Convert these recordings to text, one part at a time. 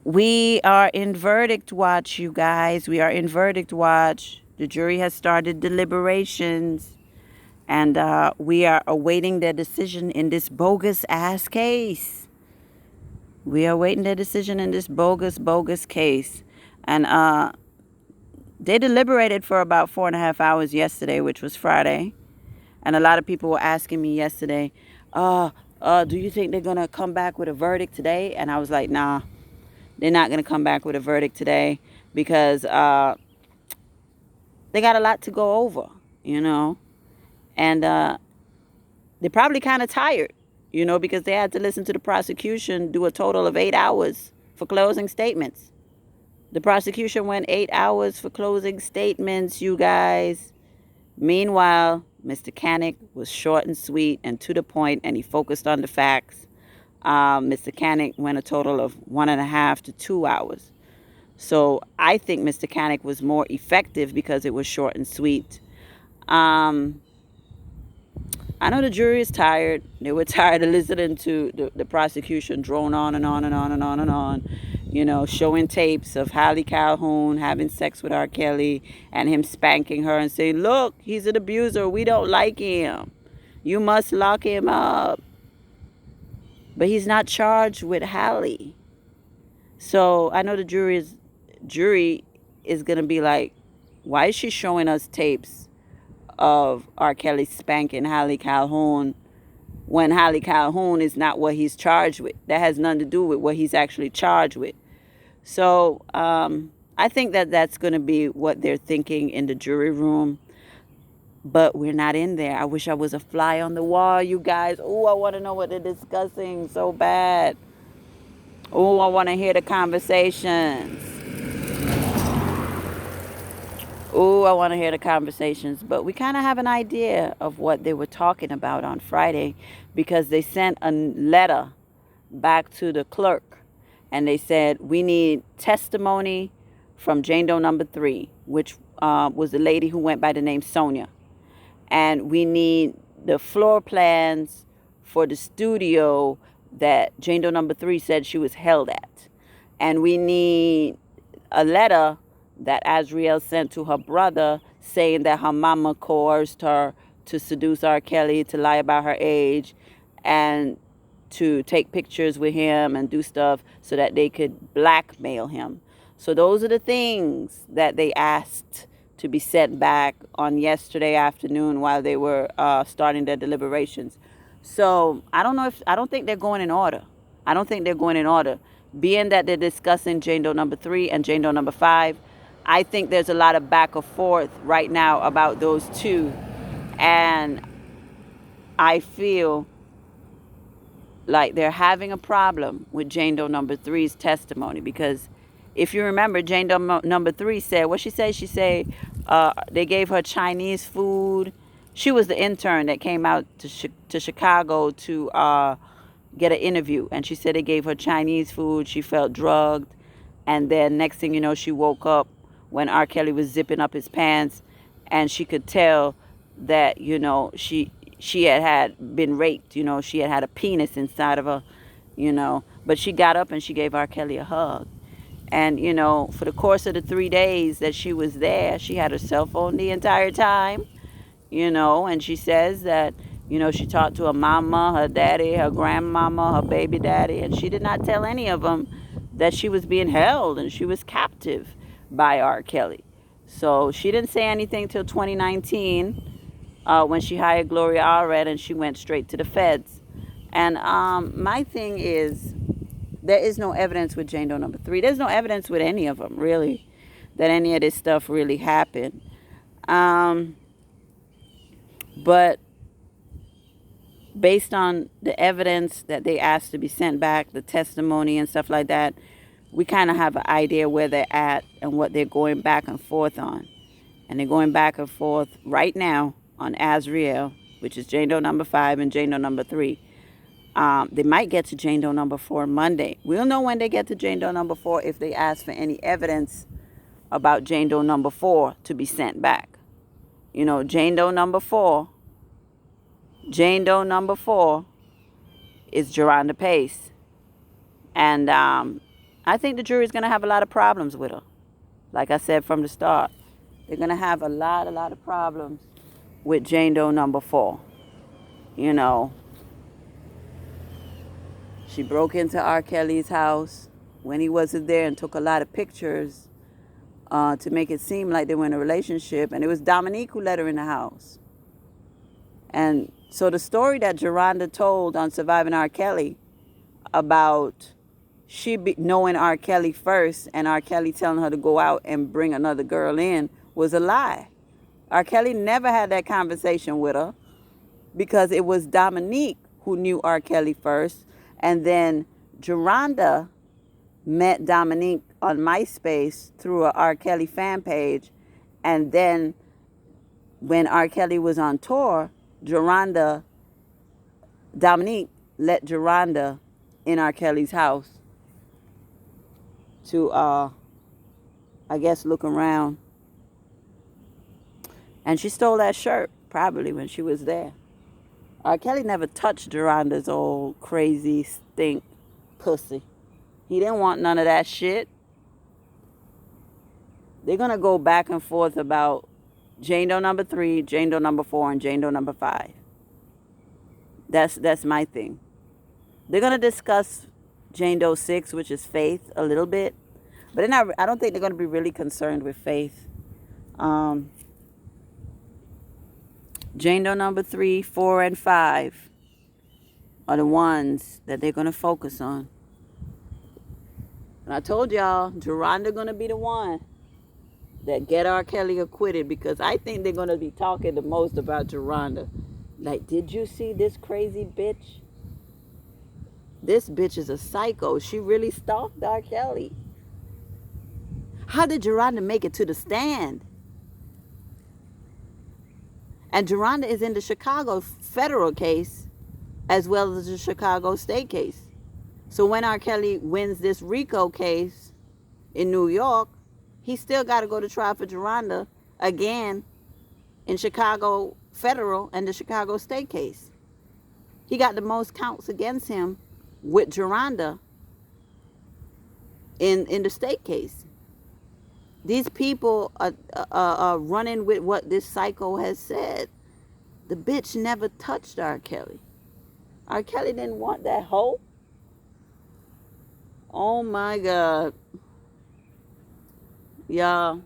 We are in verdict watch, you guys. We are in verdict watch. The jury has started deliberations, and we are awaiting their decision in this bogus ass case. We are waiting their decision in this bogus case. And they deliberated for about 4.5 hours yesterday, which was Friday. And a lot of people were asking me yesterday, do you think they're going to come back with a verdict today? And I was like, nah, they're not going to come back with a verdict today because they got a lot to go over, you know. And they're probably kind of tired, you know, because they had to listen to the prosecution do a total of 8 hours for closing statements. The prosecution went 8 hours for closing statements, you guys. Meanwhile, Mr. Canick was short and sweet and to the point, and he focused on the facts. Mr. Canick went a total of 1.5 to 2 hours. So I think Mr. Canick was more effective because it was short and sweet. Um, I know the jury is tired. They were tired of listening to the prosecution drone on and on and on and on and on, you know, showing tapes of Hallie Calhoun having sex with R.Kelly and him spanking her and saying, look, he's an abuser. We don't like him. You must lock him up. But he's not charged with Hallie. So I know the jury is going to be like, why is she showing us tapes of R. Kelly spanking Hallie Calhoun when Hallie Calhoun is not what he's charged with? That has nothing to do with what he's actually charged with. So I think that that's going to be what they're thinking in the jury room. But we're not in there. I wish I was a fly on the wall, you guys. Oh, I want to know what they're discussing so bad. Oh, I want to hear the conversations. Oh, I want to hear the conversations. But we kind of have an idea of what they were talking about on Friday because they sent a letter back to the clerk and they said, we need testimony from Jane Doe number 3, which was the lady who went by the name Sonia. And we need the floor plans for the studio that Jane Doe number 3 said she was held at. And we need a letter that Azriel sent to her brother saying that her mama coerced her to seduce R. Kelly, to lie about her age, and to take pictures with him and do stuff so that they could blackmail him. So those are the things that they asked to be sent back on yesterday afternoon while they were starting their deliberations. So I don't think they're going in order. I don't think they're going in order. Being that they're discussing Jane Doe number 3 and Jane Doe number 5, I think there's a lot of back and forth right now about those two. And I feel like they're having a problem with Jane Doe number 3's testimony because if you remember, Jane Doe number 3 said, what she said? She said they gave her Chinese food. She was the intern that came out to Chicago to get an interview. And she said they gave her Chinese food. She felt drugged. And then next thing you know, she woke up when R. Kelly was zipping up his pants. And she could tell that, you know, she had been raped. You know, she had a penis inside of her, you know. But she got up and she gave R. Kelly a hug. And, you know, for the course of the 3 days that she was there, she had her cell phone the entire time, you know, and she says that, you know, she talked to her mama, her daddy, her grandmama, her baby daddy, and she did not tell any of them that she was being held and she was captive by R. Kelly. So she didn't say anything till 2019 when she hired Gloria Allred and she went straight to the feds. And my thing is, there is no evidence with Jane Doe number 3. There's no evidence with any of them, really, that any of this stuff really happened. But based on the evidence that they asked to be sent back, the testimony and stuff like that, we kind of have an idea where they're at and what they're going back and forth on. And they're going back and forth right now on Azriel, which is Jane Doe number 5 and Jane Doe number 3. They might get to Jane Doe number 4 Monday. We'll know when they get to Jane Doe number 4 if they ask for any evidence about Jane Doe number 4 to be sent back. You know, Jane Doe number 4 is Geronda Pace. And I think the jury's going to have a lot of problems with her. Like I said from the start, they're going to have a lot of problems with Jane Doe number 4. You know, she broke into R. Kelly's house when he wasn't there and took a lot of pictures to make it seem like they were in a relationship. And it was Dominique who let her in the house. And so the story that Geronda told on Surviving R. Kelly about knowing R. Kelly first and R. Kelly telling her to go out and bring another girl in was a lie. R. Kelly never had that conversation with her because it was Dominique who knew R. Kelly first. And then Geronda met Dominique on MySpace through a R. Kelly fan page. And then when R. Kelly was on tour, Dominique let Geronda in R. Kelly's house to, I guess, look around. And she stole that shirt, probably, when she was there. R. Kelly never touched Geronda's old crazy stink pussy. He didn't want none of that shit. They're going to go back and forth about Jane Doe number 3, Jane Doe number 4, and Jane Doe number 5. That's my thing. They're going to discuss Jane Doe 6, which is Faith, a little bit. But I don't think they're going to be really concerned with Faith. Jane Doe number 3, 4, and 5 are the ones that they're going to focus on. And I told y'all, Geronda going to be the one that get R. Kelly acquitted, because I think they're going to be talking the most about Geronda. Like, did you see this crazy bitch? This bitch is a psycho. She really stalked R. Kelly. How did Geronda make it to the stand? And Geronda is in the Chicago federal case as well as the Chicago state case. So when R. Kelly wins this RICO case in New York, he still got to go to trial for Geronda again in Chicago federal and the Chicago state case. He got the most counts against him with Geronda in the state case. These people are running with what this psycho has said. The bitch never touched R. Kelly. R. Kelly didn't want that hoe. Oh my God. Y'all,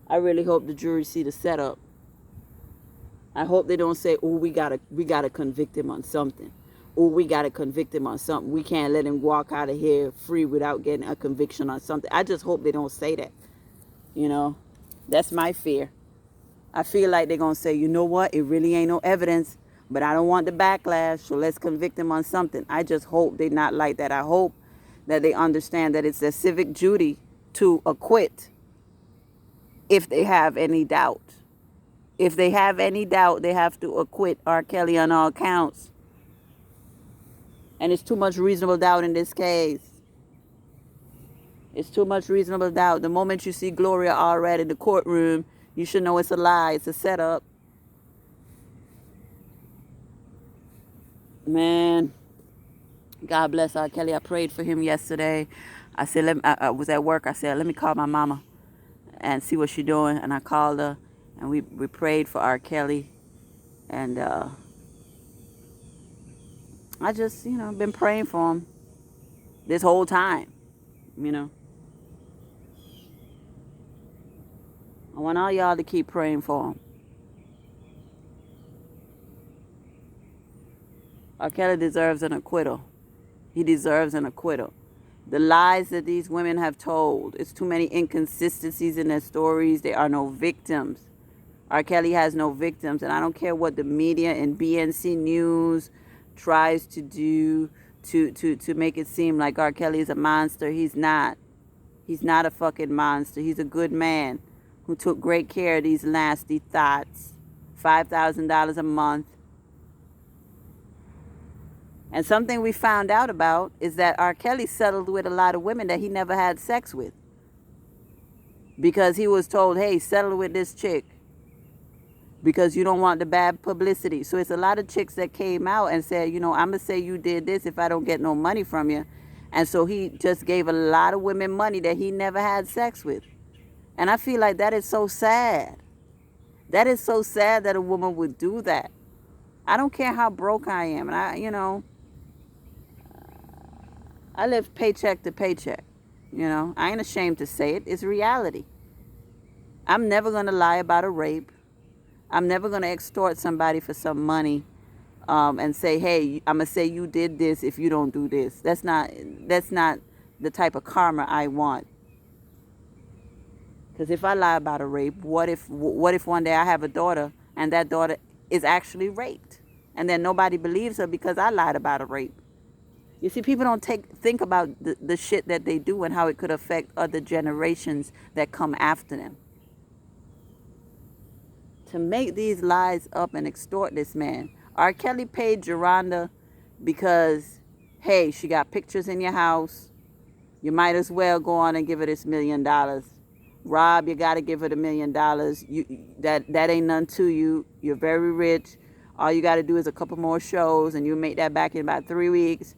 I really hope the jury see the setup. I hope they don't say, oh, we gotta convict him on something. Oh, we gotta convict him on something. We can't let him walk out of here free without getting a conviction on something. I just hope they don't say that. You know, that's my fear. I feel like they're gonna say, you know what, it really ain't no evidence, but I don't want the backlash, so let's convict him on something. I just hope they're not like that. I hope that they understand that it's their civic duty to acquit if they have any doubt. If they have any doubt, they have to acquit R. Kelly on all counts. And it's too much reasonable doubt in this case. It's too much reasonable doubt. The moment you see Gloria Allred in the courtroom, you should know it's a lie. It's a setup. Man, God bless R. Kelly. I prayed for him yesterday. I said, I was at work. I said, let me call my mama and see what she's doing. And I called her, and we prayed for R. Kelly. And I just, been praying for him this whole time, I want all y'all to keep praying for him. R. Kelly deserves an acquittal. He deserves an acquittal. The lies that these women have told, it's too many inconsistencies in their stories. There are no victims. R. Kelly has no victims, and I don't care what the media and BNC News tries to do to make it seem like R. Kelly is a monster. He's not. He's not a fucking monster. He's a good man who took great care of these nasty thoughts. $5,000 a month. And something we found out about is that R. Kelly settled with a lot of women that he never had sex with. Because he was told, hey, settle with this chick. Because you don't want the bad publicity. So it's a lot of chicks that came out and said, I'm going to say you did this if I don't get no money from you. And so he just gave a lot of women money that he never had sex with. And I feel like that is so sad. That is so sad that a woman would do that. I don't care how broke I am. And I live paycheck to paycheck. I ain't ashamed to say it. It's reality. I'm never going to lie about a rape. I'm never going to extort somebody for some money and say, hey, I'm going to say you did this if you don't do this. That's not the type of karma I want. Because if I lie about a rape, what if one day I have a daughter and that daughter is actually raped? And then nobody believes her because I lied about a rape. You see, people don't think about the shit that they do and how it could affect other generations that come after them. To make these lies up and extort this man. R. Kelly paid Geronda because, hey, she got pictures in your house. You might as well go on and give her this $1 million. Rob, you got to give her the $1 million. That ain't none to you. You're very rich. All you got to do is a couple more shows and you make that back in about 3 weeks.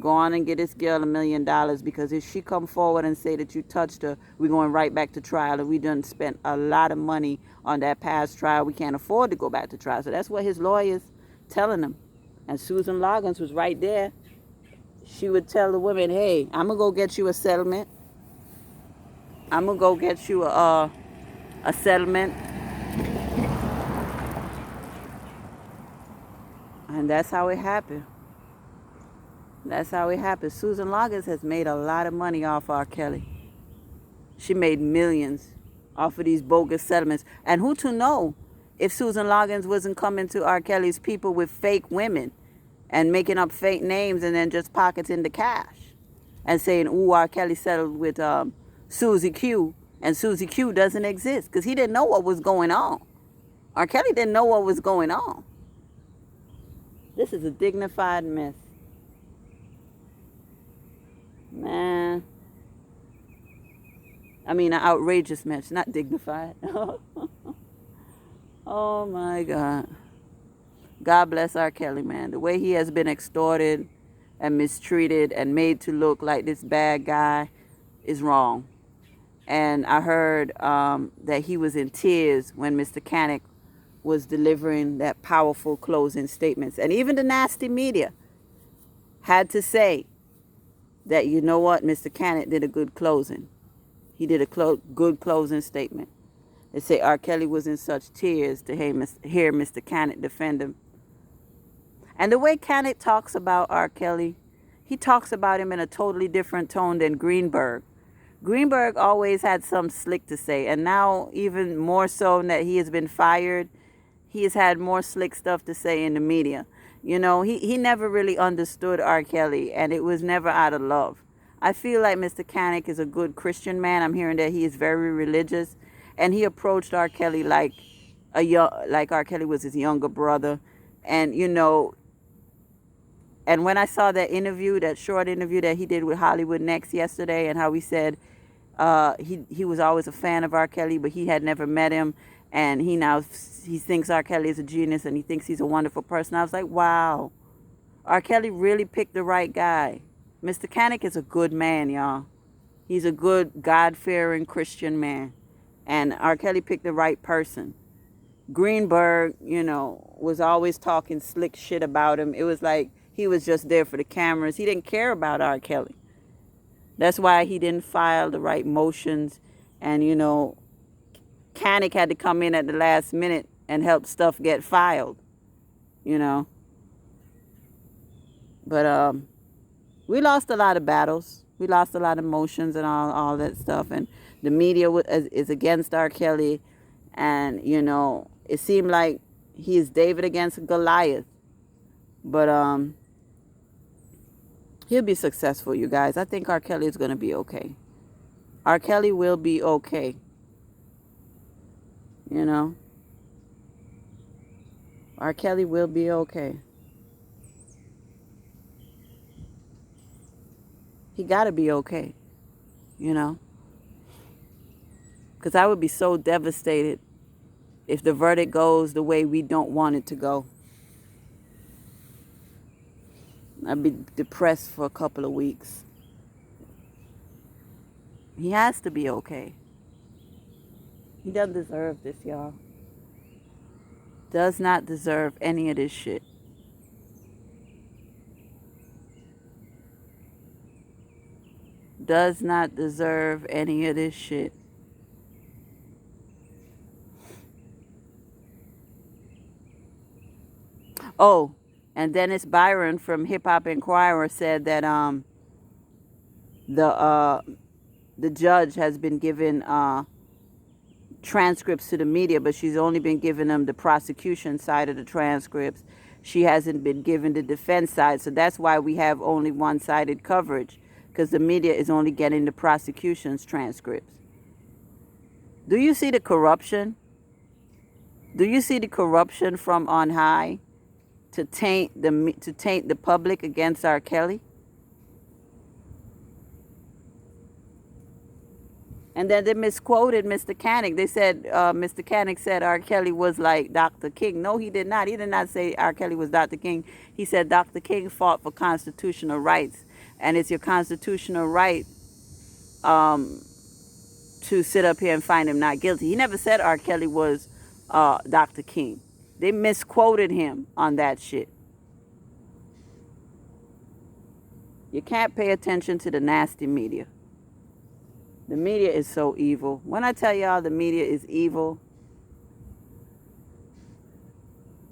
Go on and get this girl $1 million, because if she come forward and say that you touched her, we're going right back to trial, and we done spent a lot of money on that past trial. We can't afford to go back to trial. So that's what his lawyers telling him. And Susan Loggins was right there. She would tell the women, hey, I'm going to go get you a settlement. I'm going to go get you a settlement. And that's how it happened. That's how it happened. Susan Loggins has made a lot of money off R. Kelly. She made millions off of these bogus settlements. And who to know if Susan Loggins wasn't coming to R. Kelly's people with fake women and making up fake names and then just pocketing the cash and saying, ooh, R. Kelly settled with Susie Q, and Susie Q doesn't exist, because he didn't know what was going on. R. Kelly didn't know what was going on. This is a dignified mess. Man. I mean, an outrageous mess, not dignified. Oh my God. God bless R. Kelly, man. The way he has been extorted and mistreated and made to look like this bad guy is wrong. And I heard that he was in tears when Mr. Canick was delivering that powerful closing statements. And even the nasty media had to say that, you know what, Mr. Canick did a good closing. He did a good closing statement. They say R. Kelly was in such tears to hear Mr. Canick defend him. And the way Canick talks about R. Kelly, he talks about him in a totally different tone than Greenberg. Greenberg always had some slick to say, and now even more so that he has been fired, he has had more slick stuff to say in the media. He never really understood R. Kelly, and it was never out of love. I feel like Mr. Canick is a good Christian man. I'm hearing that he is very religious, and he approached R. Kelly like R. Kelly was his younger brother. And and when I saw that short interview that he did with Hollywood Next yesterday, and how he said he was always a fan of R. Kelly, but he had never met him, and he thinks R. Kelly is a genius, and he thinks he's a wonderful person. I was like, wow, R. Kelly really picked the right guy. Mr. Canick is a good man, y'all. He's a good, God-fearing Christian man. And R. Kelly picked the right person. Greenberg, was always talking slick shit about him. It was like he was just there for the cameras. He didn't care about R. Kelly. That's why he didn't file the right motions. And, Canick had to come in at the last minute and help stuff get filed, But we lost a lot of battles. We lost a lot of motions and all that stuff. And the media is against R. Kelly. And, it seemed like he is David against Goliath. But he'll be successful, you guys. I think R. Kelly is going to be okay. R. Kelly will be okay. R. Kelly will be okay. He got to be okay, because I would be so devastated if the verdict goes the way we don't want it to go. I'd be depressed for a couple of weeks. He has to be okay. He doesn't deserve this, y'all. Does not deserve any of this shit. Does not deserve any of this shit. Oh, and Dennis Byron from Hip Hop Inquirer said that the uh the judge has been given transcripts to the media, but she's only been giving them the prosecution side of the transcripts. She hasn't been given the defense side, so that's why we have only one-sided coverage, because the media is only getting the prosecution's transcripts. Do you see the corruption? Do you see the corruption from on high to taint the public against R.Kelly? And then they misquoted Mr. Canick. They said Mr. Canick said R.Kelly was like Dr. King. No, he did not. He did not say R.Kelly was Dr. King. He said Dr. King fought for constitutional rights, and it's your constitutional right um, to sit up here and find him not guilty. He never said R.Kelly was Dr. King. They misquoted him on that shit. You can't pay attention to the nasty media. The media is so evil. When I tell y'all the media is evil,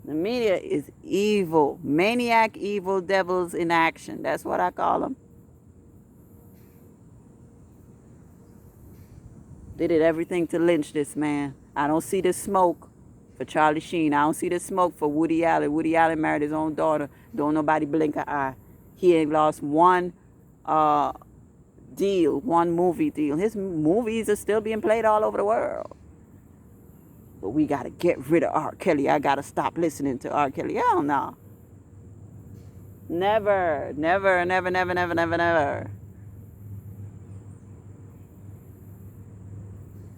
the media is evil. Maniac, evil devils in action. That's what I call them. They did everything to lynch this man. I don't see the smoke for Charlie Sheen. I don't see the smoke for Woody Allen. Woody Allen married his own daughter. Don't nobody blink an eye. He ain't lost one deal, one movie deal. His movies are still being played all over the world. But we got to get rid of R. Kelly. I got to stop listening to R. Kelly. Hell no. Never, never, never, never, never, never, never.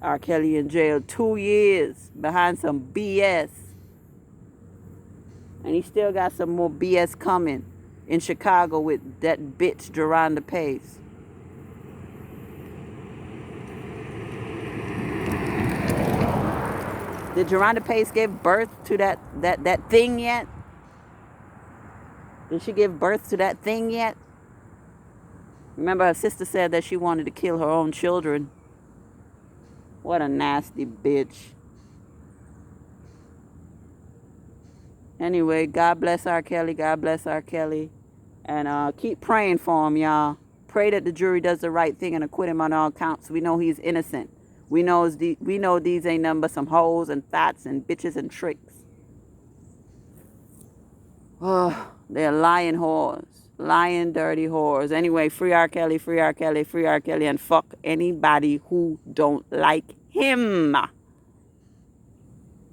R. Kelly in jail 2 years behind some BS. And he still got some more BS coming in Chicago with that bitch, Jerronda Pace. Did Jerronda Pace give birth to that thing yet? Did she give birth to that thing yet? Remember, her sister said that she wanted to kill her own children. What a nasty bitch. Anyway, God bless R. Kelly. God bless R. Kelly. And keep praying for him, y'all. Pray that the jury does the right thing and acquit him on all counts. We know he's innocent. We know these ain't nothing but some hoes and thoughts and bitches and tricks. Oh, they're lying whores. Lying, dirty whores. Anyway, free R. Kelly, free R. Kelly, free R. Kelly, and fuck anybody who don't like him.